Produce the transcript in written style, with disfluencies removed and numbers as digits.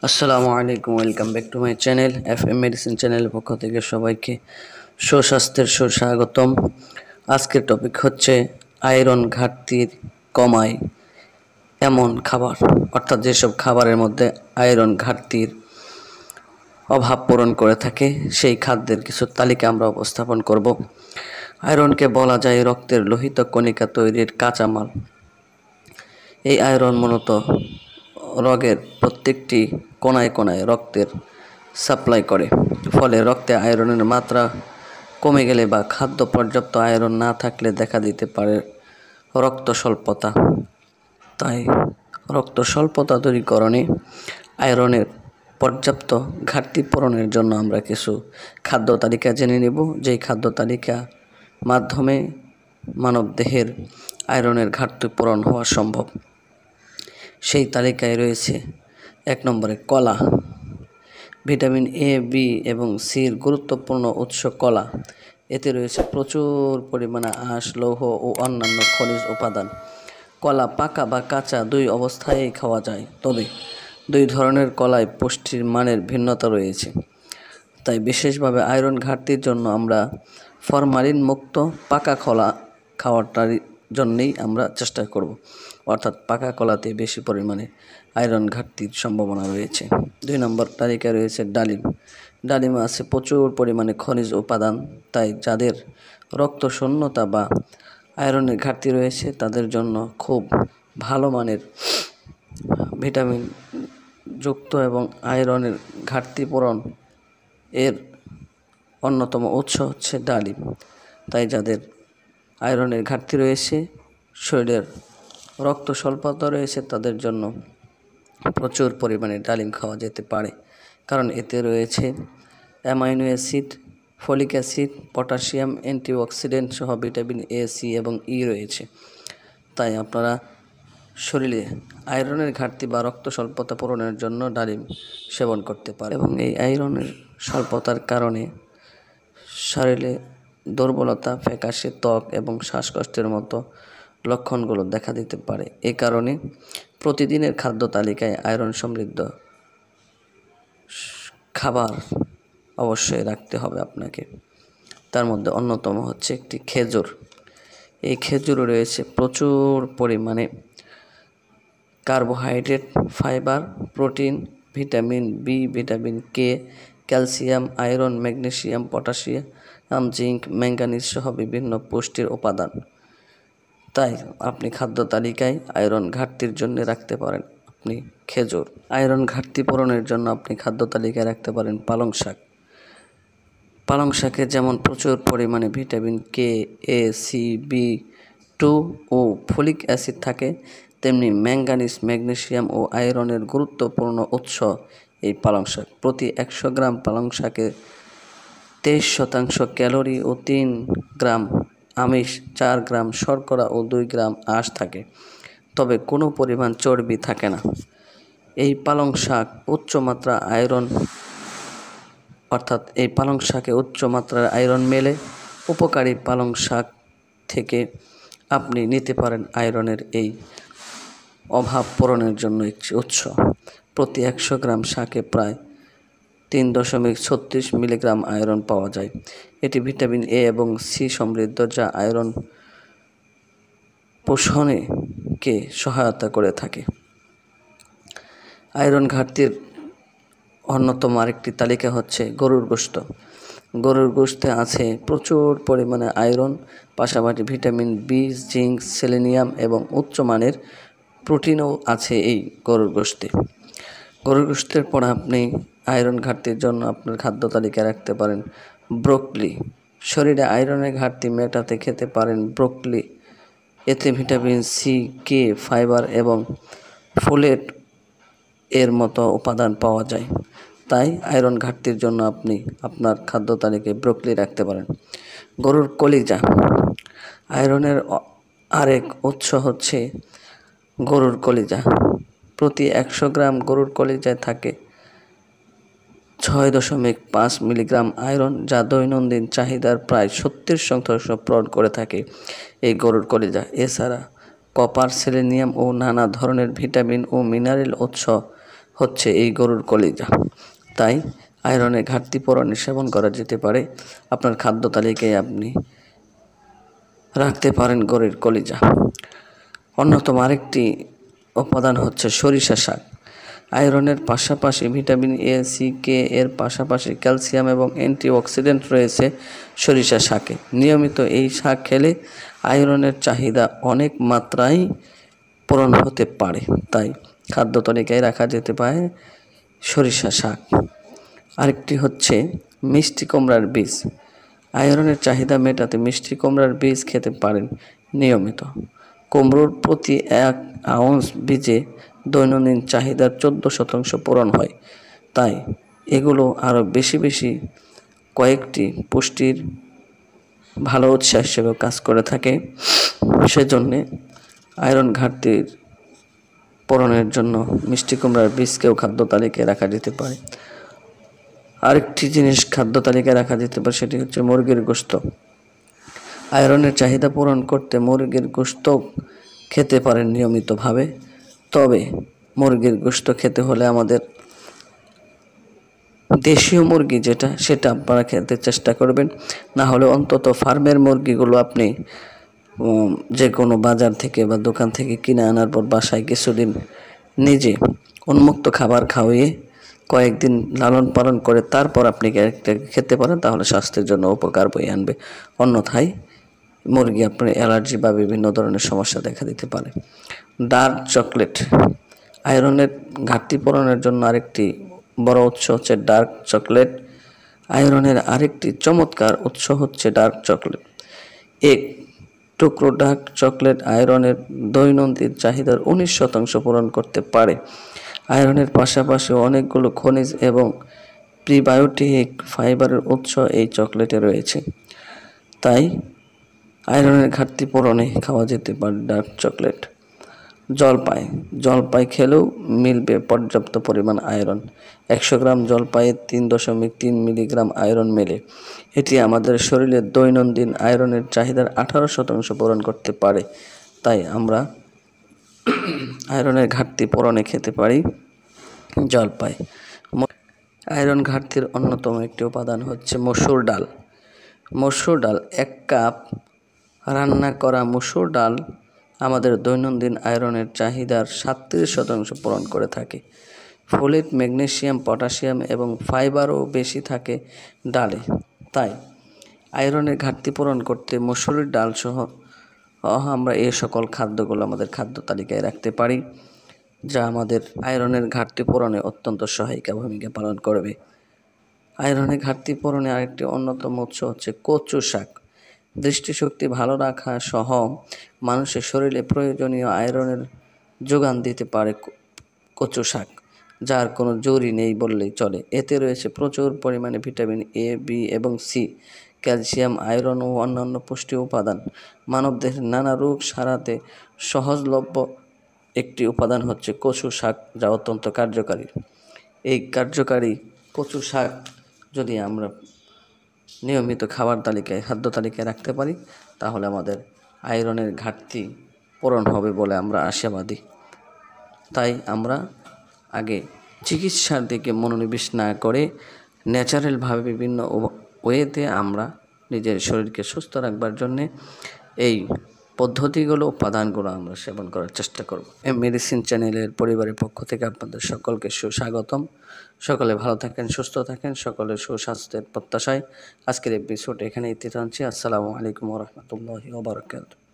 আসসালামু আলাইকুম, welcome back to my channel FM medicine চ্যানেলের পক্ষ থেকে সবাইকে সুস্বাস্থ্যের সুস্বাগতম। আজকের টপিক হচ্ছে আয়রন ঘাটতি কমায় এমন খাবার, অর্থাৎ যেসব খাবারের মধ্যে আয়রন ঘাটতির অভাব পূরণ করে থাকে সেই খাদ্যের কিছু তালিকা আমরা উপস্থাপন করব। আয়রনকে বলা যায় রক্তের লোহিত কণিকা তৈরির কাঁচামাল। এই আয়রন মূলত রগের প্রত্যেকটি কোনায় কোনায় রক্তের সাপ্লাই করে, ফলে রক্তে আয়রনের মাত্রা কমে গেলে বা খাদ্য পর্যাপ্ত আয়রন না থাকলে দেখা দিতে পারে রক্ত স্বল্পতা। তাই রক্ত স্বল্পতা দূরীকরণে আয়রনের পর্যাপ্ত ঘাটতি পূরণের জন্য আমরা কিছু খাদ্য তালিকা জেনে নেব, যেই খাদ্য তালিকা মাধ্যমে মানবদেহের আয়রনের ঘাটতি পূরণ হওয়া সম্ভব। সেই তালিকায় রয়েছে 1 নম্বরে কলা। ভিটামিন এ, বি এবং সির গুরুত্বপূর্ণ উৎস কলা। এতে রয়েছে প্রচুর পরিমাণে আঁশ, লৌহ ও অন্যান্য খনিজ উপাদান। কলা পাকা বা কাঁচা দুই অবস্থায়ই খাওয়া যায়, তবে দুই ধরনের কলায় পুষ্টির মানের ভিন্নতা রয়েছে। তাই বিশেষভাবে আয়রন ঘাটতির জন্য আমরা ফরমালিন মুক্ত পাকা কলা খাওয়াটার জন্যেই আমরা চেষ্টা করব, অর্থাৎ পাকা কলাতে বেশি পরিমাণে আয়রন ঘাটতির সম্ভাবনা রয়েছে। 2 নম্বর তালিকায় রয়েছে ডালিম। ডালিমে আছে প্রচুর পরিমাণে খনিজ উপাদান, তাই যাদের রক্ত শূন্যতা বা আয়রনের ঘাটতি রয়েছে তাদের জন্য খুব ভালো মানের ভিটামিন যুক্ত এবং আয়রনের ঘাটতি পূরণ এর অন্যতম উৎস হচ্ছে ডালিম। তাই যাদের আয়রনের ঘাটতি রয়েছে, শরীরের রক্ত স্বল্পতা রয়েছে, তাদের জন্য প্রচুর পরিমাণে ডালিম খাওয়া যেতে পারে, কারণ এতে রয়েছে amino acid, folic acid, potassium, antioxidant সহ ভিটামিন এ, সি এবং ই রয়েছে। তাই আপনারা শরীরে আয়রনের ঘাটতি বা রক্ত স্বল্পতা পূরণের জন্য ডালিম সেবন করতে পারে। এবং এই আয়রনের স্বল্পতার কারণে শরীরে দুর্বলতা, ফ্যাকাশে ত্বক এবং শ্বাসকষ্টের মতো লক্ষণগুলো দেখা দিতে পারে। এ কারণে প্রতিদিনের খাদ্য তালিকায় আয়রন সমৃদ্ধ খাবার অবশ্যই রাখতে হবে আপনাকে। তার মধ্যে অন্যতম হচ্ছে একটি খেজুর। এই খেজুরে রয়েছে প্রচুর পরিমাণে carbohydrate, fibre, protein, vitamin B, vitamin K, calcium, iron, magnesium, potassium, zinc, manganese সহ বিভিন্ন পুষ্টির উপাদান। তাই আপনি খাদ্য তালিকায় আয়রন ঘাটতির জন্য রাখতে পারেন আপনি খেজুর। আয়রন ঘাটতি পূরণের জন্য আপনি খাদ্য তালিকায় রাখতে পারেন পালং শাক। পালং শাকে যেমন প্রচুর পরিমাণে ভিটামিন কে, এ, সি, বি2 ও ফলিক অ্যাসিড থাকে, তেমনি ম্যাঙ্গানিজ, ম্যাগনেসিয়াম ও আয়রনের গুরুত্বপূর্ণ উৎস এই পালং শাক। প্রতি 100 গ্রাম পালং শাকে 23% ক্যালোরি ও 3 গ্রাম আমিষ, 4 গ্রাম শর্করা ও 2 গ্রাম আঁশ থাকে, তবে কোনো পরিমাণ চর্বি থাকে না। এই পালং শাক উচ্চমাত্রা আয়রন, অর্থাৎ এই পালং শাকে উচ্চমাত্রার আয়রন মেলে। উপকারী পালং শাক থেকে আপনি নিতে পারেন আয়রনের এই অভাব পূরণের জন্য একটি উৎস। প্রতি 100 গ্রাম শাকে প্রায় 3.36 মিলিগ্রাম আয়রন পাওয়া যায়। এটি ভিটামিন এ এবং সি সমৃদ্ধ, যা আয়রন পোষণকে সহায়তা করে থাকে। আয়রন ঘাটতির অন্যতম আরেকটি তালিকা হচ্ছে গরুর গোশত। গরুর গোশতে আছে প্রচুর পরিমাণে আয়রন, পাশাপাশি ভিটামিন বি, জিঙ্ক, সেলেনিয়াম এবং উচ্চমানের প্রোটিনও আছে এই গরুর গোশতে। গরুর গোশতের পর আপনি আয়রন ঘাটতির জন্য আপনার খাদ্য তালিকায় রাখতে পারেন ব্রোকলি। শরীরে আয়রনের ঘাটতি মেটাতে খেতে পারেন ব্রোকলি। এতে ভিটামিন সি, কে, ফাইবার এবং ফোলেট এর মতো উপাদান পাওয়া যায়। তাই আয়রন ঘাটতির জন্য আপনি আপনার খাদ্য তালিকায় ব্রোকলি রাখতে পারেন। গরুর কলিজা। আয়রনের আরেক উৎস হচ্ছে গরুর কলিজা। প্রতি 100 গ্রাম গরুর কলিজায় থাকে 6.5 মিলিগ্রাম আয়রন, যা দৈনন্দিন চাহিদার প্রায় 70% পূরণ করে থাকে এই গরুর কলিজা। এছাড়া কপার, সেলেনিয়াম ও নানা ধরনের ভিটামিন ও মিনারেল উৎস হচ্ছে এই গরুর কলিজা। তাই আয়রনের ঘাটতি পূরণে সেবন করা যেতে পারে। আপনার খাদ্য তালিকায় আপনি রাখতে পারেন গরুর কলিজা। অন্যতম আরেকটি উপাদান হচ্ছে সরিষা শাক। আয়রনের পাশাপাশি ভিটামিন এ, সি, কে এর পাশাপাশি ক্যালসিয়াম এবং অ্যান্টিঅক্সিডেন্ট রয়েছে সরিষা শাকে। নিয়মিত এই শাক খেলে আয়রনের চাহিদা অনেক মাত্রায় পূরণ হতে পারে। তাই খাদ্য তালিকায় রাখা যেতে পারে সরিষা শাক। আরেকটি হচ্ছে মিষ্টি কুমড়ার বীজ। আয়রনের চাহিদা মেটাতে মিষ্টি কুমড়ার বীজ খেতে পারেন নিয়মিত। কুমড়োর প্রতি 1 আউন্স বীজে দৈনন্দিন চাহিদার 14% পূরণ হয়। তাই এগুলো আরও বেশি কয়েকটি পুষ্টির ভালো উৎস হিসেবে কাজ করে থাকে। সেজন্যে আয়রন ঘাটতির পূরণের জন্য মিষ্টি কুমড়ার বীজকেও খাদ্য তালিকায় রাখা যেতে পারে। আরেকটি জিনিস খাদ্য তালিকায় রাখা যেতে পারে, সেটি হচ্ছে মুরগির গোশত। আয়রনের চাহিদা পূরণ করতে মুরগির গোশত খেতে পারেন নিয়মিতভাবে। তবে মুরগির গোশত খেতে হলে আমাদের দেশীয় মুরগি সেটা আপনারা খেতে চেষ্টা করবেন। না হলে অন্তত ফার্মের মুরগিগুলো আপনি যে কোনো বাজার থেকে বা দোকান থেকে কিনে আনার পর বাসায় কিছুদিন নিজে উন্মুক্ত খাবার খাওয়িয়ে কয়েকদিন লালন পালন করে তারপর আপনি খেতে পারেন, তাহলে স্বাস্থ্যের জন্য উপকার বয়ে আনবে। অন্যথায় মুরগি আপনার অ্যালার্জি বা বিভিন্ন ধরনের সমস্যা দেখা দিতে পারে। Dark chocolate. আয়রনের ঘাটতি পূরণের জন্য আরেকটি বড় উৎস হচ্ছে ডার্ক চকলেট। আয়রনের আরেকটি চমৎকার উৎস হচ্ছে ডার্ক চকলেট। এক টুকরো ডার্ক চকলেট আয়রনের দৈনন্দিন চাহিদার 19% পূরণ করতে পারে। আয়রনের পাশাপাশি অনেকগুলো খনিজ এবং প্রিবায়োটিক ফাইবারের উৎস এই চকলেটে রয়েছে। তাই আয়রনের ঘাটতি পূরণে খাওয়া যেতে পারে ডার্ক চকলেট। জলপাই খেলেও মিলবে পর্যাপ্ত পরিমাণ আয়রন। 100 গ্রাম জলপাইয়ে 3.3 মিলিগ্রাম আয়রন মেলে। এটি আমাদের শরীরের দৈনন্দিন আয়রনের চাহিদার 18% পূরণ করতে পারে। তাই আমরা আয়রনের ঘাটতি পূরণে খেতে পারি জলপাই। আয়রন ঘাটতির অন্যতম একটি উপাদান হচ্ছে মসুর ডাল। 1 কাপ রান্না করা মসুর ডাল আমাদের দৈনন্দিন আয়রনের চাহিদার 37% পূরণ করে থাকে। ফোলেট, ম্যাগনেসিয়াম, পটাশিয়াম এবং ফাইবারও বেশি থাকে ডালে। তাই আয়রনের ঘাটতি পূরণ করতে মসুরের ডাল সহ আমরা এই সকল খাদ্যগুলো আমাদের খাদ্য তালিকায় রাখতে পারি, যা আমাদের আয়রনের ঘাটতি পূরণে অত্যন্ত সহায়িকা ভূমিকা পালন করবে। আয়রনের ঘাটতি পূরণে আরেকটি অন্যতম উৎস হচ্ছে কচু শাক। দৃষ্টিশক্তি ভালো রাখা সহ মানুষের শরীরে প্রয়োজনীয় আয়রনের যোগান দিতে পারে কচু শাক, যার কোনো জুড়ি নেই বললেই চলে। এতে রয়েছে প্রচুর পরিমাণে ভিটামিন এ, বি এবং সি, ক্যালসিয়াম, আয়রন ও অন্যান্য পুষ্টি উপাদান। মানবদেহের নানা রোগ সারাতে সহজলভ্য একটি উপাদান হচ্ছে কচু শাক, যা অত্যন্ত কার্যকারী। এই কার্যকারী কচু শাক যদি আমরা নিয়মিত খাদ্য তালিকায় রাখতে পারি, তাহলে আমাদের আয়রনের ঘাটতি পূরণ হবে বলে আমরা আশাবাদী। তাই আমরা আগে চিকিৎসার দিকে মনোনিবেশ না করে ন্যাচারালভাবে বিভিন্ন ওয়েতে আমরা নিজের শরীরকে সুস্থ রাখবার জন্যে এই পদ্ধতিগুলো, উপাদানগুলো আমরা সেবন করার চেষ্টা করব। মেডিসিন চ্যানেলের পরিবারের পক্ষ থেকে আপনাদের সকলকে সুস্বাগতম। সকলে ভালো থাকেন, সুস্থ থাকেন, সকলের সুস্বাস্থ্যের প্রত্যাশায় আজকের এপিসোড এখানে ইতি টানছি। আসসালামু আলাইকুম ওয়া রাহমাতুল্লাহি ওয়া বারাকাতুহু।